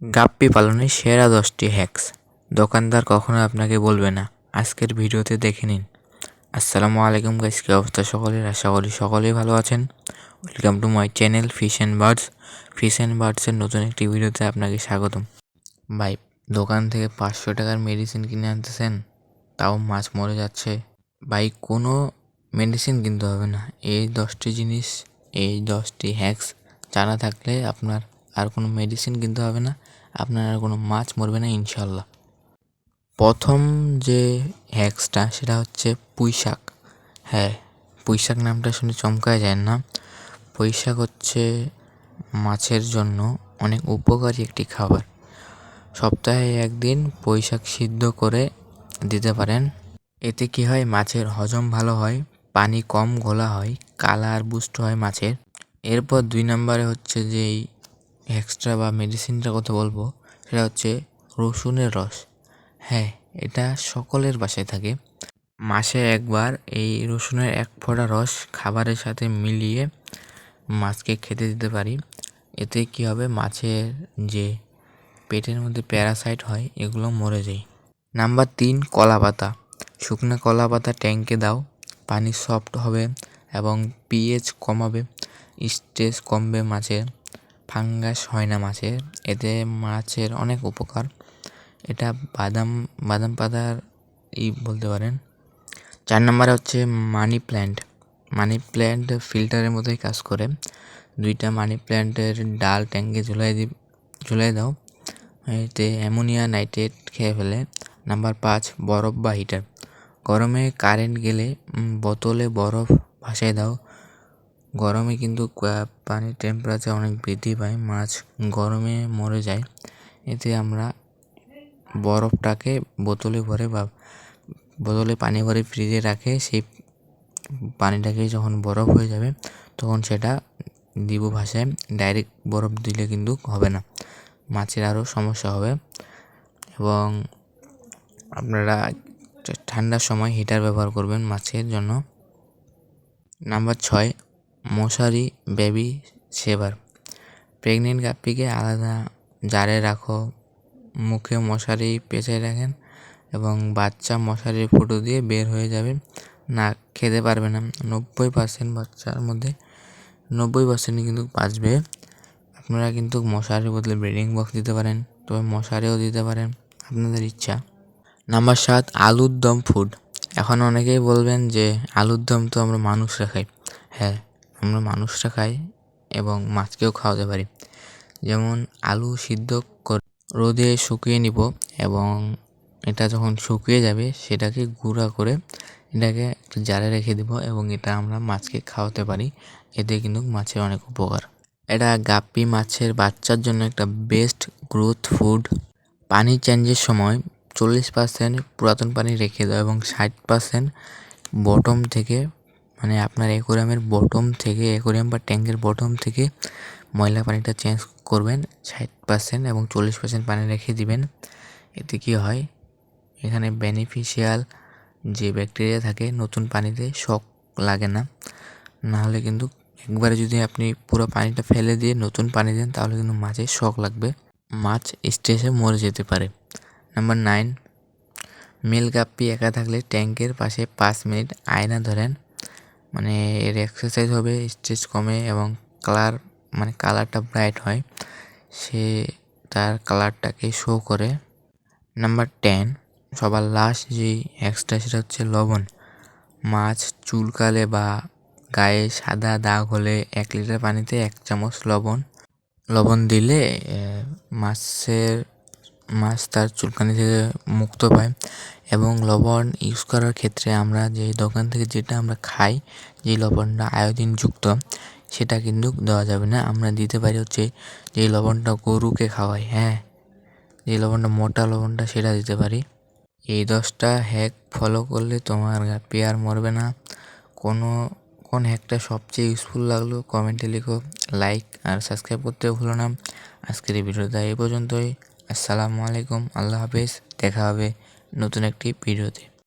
গাপ্পি পালনের সেরা 10টি হ্যাকস দোকানদার কখনো আপনাকে বলবে না। আজকের ভিডিওতে দেখে নিন। আসসালামু আলাইকুম গাইস, কি অবস্থা সকলের? আশা করি সকলেই ভালো আছেন। Welcome to my channel fish and birds. Fish and বার্ডসের নতুন একটি ভিডিওতে আপনাকে স্বাগতম। ভাই, দোকান থেকে 500 টাকার মেডিসিন কিনে আনতেছেন, তাও মাছ মরে যাচ্ছে। ভাই, কোনো মেডিসিন কিনতে হবে না। এই 10টি জিনিস, এই 10টি হ্যাকস জানা থাকলে আপনার আর কোনো মেডিসিন কিনতে হবে না, আপনার আর কোনো মাছ মরবে না ইনশাল্লাহ। প্রথম যে হ্যাকসটা সেটা হচ্ছে পুঁইশাক। হ্যাঁ, পুঁইশাক নামটা শুনে চমকায় যায় না? পুঁইশাক হচ্ছে মাছের জন্য অনেক উপকারী একটি খাবার। সপ্তাহে একদিন পুঁইশাক সিদ্ধ করে দিতে পারেন। এতে কি হয়, মাছের হজম ভালো হয়, পানি কম ঘোলা হয়, কালার বুস্ট হয় মাছের। এরপর 2 নম্বরে হচ্ছে যে এই এক্সট্রা বা মেডিসিনটার কথা বলবো, সেটা হচ্ছে রসুনের রস। হ্যাঁ, এটা সকলের বাসায় থাকে। মাসে একবার এই রসুনের 1 ফোঁটা রস খাবারের সাথে মিলিয়ে মাছকে খেতে দিতে পারি। এতে কি হবে, মাছের যে পেটের মধ্যে প্যারাসাইট হয় এগুলো মরে যায়। নাম্বার 3, কলা পাতা। শুকনো কলা পাতা ট্যাঙ্কে দাও, পানি সফট হবে এবং পিএইচ কমাবে, স্ট্রেস কমবে মাছের, ফাঙ্গাস হয় না মাছের। এতে মাছের অনেক উপকার। এটা বাদাম পাতার বলতে পারেন। 4 নম্বরে হচ্ছে মানি প্ল্যান্ট। মানি প্ল্যান্ট ফিল্টারের মতোই কাজ করে। 2টা মানি প্ল্যান্টের ডাল ট্যাঙ্কে ঝুলাই দাও, এতে অ্যামোনিয়া নাইট্রেট খেয়ে ফেলে। নাম্বার 5, বরফ বা হিটার। গরমে কারেন্ট গেলে বোতলে বরফ ভাসায় দাও। গরমে কিন্তু পানির টেম্পারেচার অনেক বৃদ্ধি পায়, মাছ গরমে মরে যায়। এতে আমরা বরফটাকে বোতলে ভরে বা বোতলে পানি ভরে ফ্রিজে রাখে, সেই পানিটাকে যখন বরফ হয়ে যাবে তখন সেটা দিব ভাসায়। ডাইরেক্ট বরফ দিলে কিন্তু হবে না, মাছের আরও সমস্যা হবে। এবং আপনারা ঠান্ডার সময় হিটার ব্যবহার করবেন মাছের জন্য। নাম্বার 6, মশারি বেবি সেভার। প্রেগনেন্ট গাপ্পিকে আলাদা জারে রাখো, মুখে মশারি পেঁচায় রাখেন এবং বাচ্চা মশারির ফুটো দিয়ে বের হয়ে যাবে, না খেতে পারবে না। 90% বাচ্চার মধ্যে 90% কিন্তু বাঁচবে। আপনারা কিন্তু মশারির বদলে ব্রিডিং বক্স দিতে পারেন, তবে মশারিও দিতে পারেন, আপনাদের ইচ্ছা। নাম্বার 7, আলুর দম ফুড। এখন অনেকেই বলবেন যে আলুর দম তো আমরা মানুষরা খাই। হ্যাঁ, আমরা মানুষরা খাই এবং মাছকেও খাওয়াতে পারি। যেমন আলু সিদ্ধ করে রোদে শুকিয়ে নিব এবং এটা যখন শুকিয়ে যাবে সেটাকে গুঁড়া করে এটাকে একটা জারে রেখে দিব এবং এটা আমরা মাছকে খাওয়াতে পারি। এতে কিন্তু মাছের অনেক উপকার। এটা গাপ্পি মাছের বাচ্চার জন্য একটা বেস্ট গ্রোথ ফুড। পানি চেঞ্জের সময় 40% পুরাতন পানি রেখে দাও এবং 60% বটম থেকে, মানে আপনার অ্যাকোয়ারিয়ামের বটম থেকে, অ্যাকোয়ারিয়াম বা ট্যাঙ্কের বটম থেকে ময়লা পানিটা চেঞ্জ করবেন 60% এবং 40% পানি রেখে দিবেন। এতে কি হয়, এখানে বেনিফিশিয়াল যে ব্যাকটেরিয়া থাকে নতুন পানিতে শক লাগে না। নাহলে কিন্তু একবারে যদি আপনি পুরো পানিটা ফেলে দিয়ে নতুন পানি দেন তাহলে কিন্তু মাছের শক লাগবে, মাছ স্ট্রেসে মরে যেতে পারে। নাম্বার 9, মেল গাপ্পি একা থাকলে ট্যাঙ্কের পাশে 5 মিনিট আয়না ধরেন, মানে এর এক্সারসাইজ হবে, স্ট্রেস কমে এবং কালারটা ব্রাইট হয়, সে তার কালারটাকে শো করে। নাম্বার 10, সবার লাস্ট যেই হ্যাকসটা সেটা হচ্ছে লবণ। মাছ চুলকালে বা গায়ে সাদা দাগ হলে 1 লিটার পানিতে 1 চামচ লবণ দিলে মাছ তার চুলকানি থেকে মুক্ত পায়। এবং লবণ ইউজ করার ক্ষেত্রে আমরা যে দোকান থেকে যেটা আমরা খাই, যে লবণটা আয়োডিনযুক্ত, সেটা কিন্তু দেওয়া যাবে না। আমরা দিতে পারি হচ্ছে যে লবণটা গরুকে খাওয়াই, হ্যাঁ, যে লবণটা মোটা লবণটা সেটা দিতে পারি। এই 10টা হ্যাক ফলো করলে তোমার গাপ্পি আর মরবে না। কোন হ্যাকটা সবচেয়ে ইউজফুল লাগলো কমেন্টে লিখো। লাইক আর সাবস্ক্রাইব করতে ভুলো না। আজকের এই ভিডিওটা এই পর্যন্তই। আসসালামু আলাইকুম, আল্লাহ হাফেজ। দেখা হবে নতুন একটি ভিডিওতে।